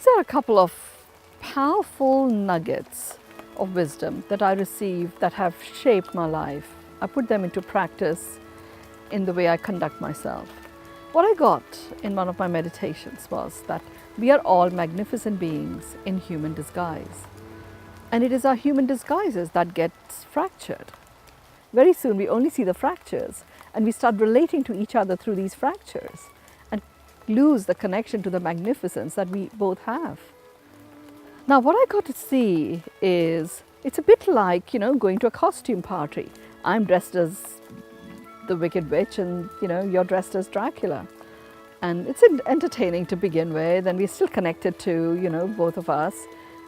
These are a couple of powerful nuggets of wisdom that I received that have shaped my life. I put them into practice in the way I conduct myself. What I got in one of my meditations was that we are all magnificent beings in human disguise. And it is our human disguises that gets fractured. Very soon we only see the fractures and we start relating to each other through these fractures and lose the connection to the magnificence that we both have. Now what I got to see is, it's a bit like, going to a costume party. I'm dressed as the Wicked Witch and, you're dressed as Dracula. And it's entertaining to begin with, and we're still connected to, both of us.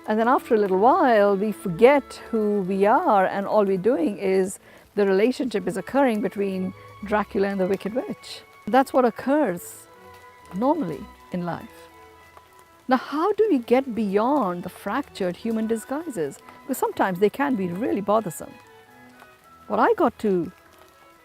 And then after a little while, we forget who we are, and all we're doing is the relationship is occurring between Dracula and the Wicked Witch. That's what occurs normally in life. Now, how do we get beyond the fractured human disguises? Because sometimes they can be really bothersome. What I got to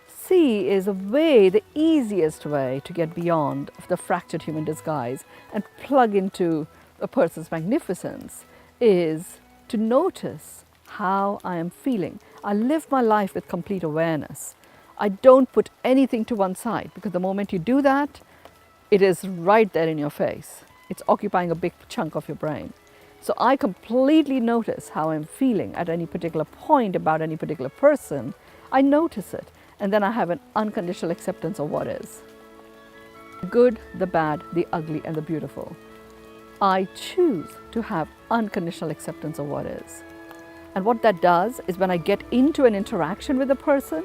see is the easiest way to get beyond the fractured human disguise and plug into a person's magnificence is to notice how I am feeling. I live my life with complete awareness. I don't put anything to one side, because the moment you do that, it is right there in your face. It's occupying a big chunk of your brain. So I completely notice how I'm feeling at any particular point about any particular person. I notice it, and then I have an unconditional acceptance of what is. The good, the bad, the ugly, and the beautiful. I choose to have unconditional acceptance of what is. And what that does is, when I get into an interaction with a person,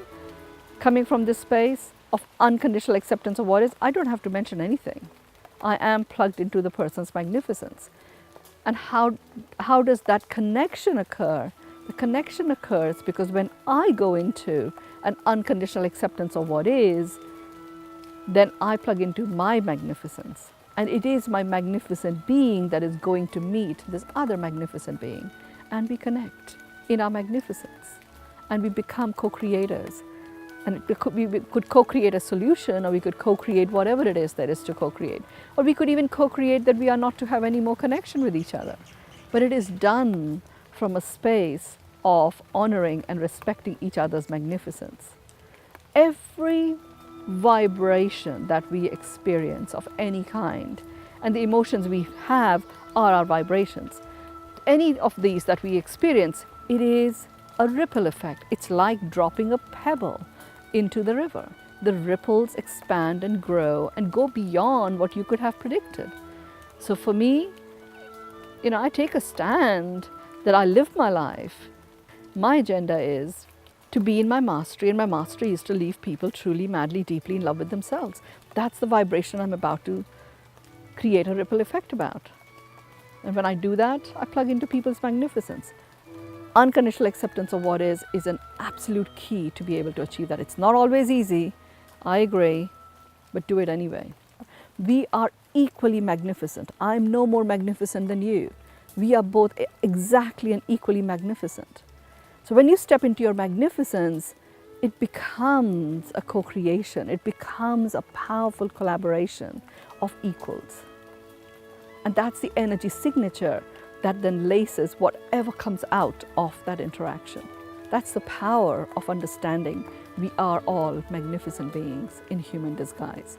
coming from this space of unconditional acceptance of what is, I don't have to mention anything. I am plugged into the person's magnificence. And how does that connection occur? The connection occurs because when I go into an unconditional acceptance of what is, then I plug into my magnificence. And it is my magnificent being that is going to meet this other magnificent being. And we connect in our magnificence. And we become co-creators. And we could co-create a solution, or we could co-create whatever it is there is to co-create. Or we could even co-create that we are not to have any more connection with each other. But it is done from a space of honoring and respecting each other's magnificence. Every vibration that we experience of any kind, and the emotions we have are our vibrations. Any of these that we experience, it is a ripple effect. It's like dropping a pebble into the river. The ripples expand and grow and go beyond what you could have predicted. So for me, I take a stand that I live my life. My agenda is to be in my mastery, and my mastery is to leave people truly, madly, deeply in love with themselves. That's the vibration I'm about to create a ripple effect about. And when I do that, I plug into people's magnificence. Unconditional acceptance of what is an absolute key to be able to achieve that. It's not always easy, I agree, but do it anyway. We are equally magnificent. I'm no more magnificent than you. We are both exactly and equally magnificent. So when you step into your magnificence, it becomes a co-creation. It becomes a powerful collaboration of equals. And that's the energy signature that then laces whatever comes out of that interaction. That's the power of understanding we are all magnificent beings in human disguise.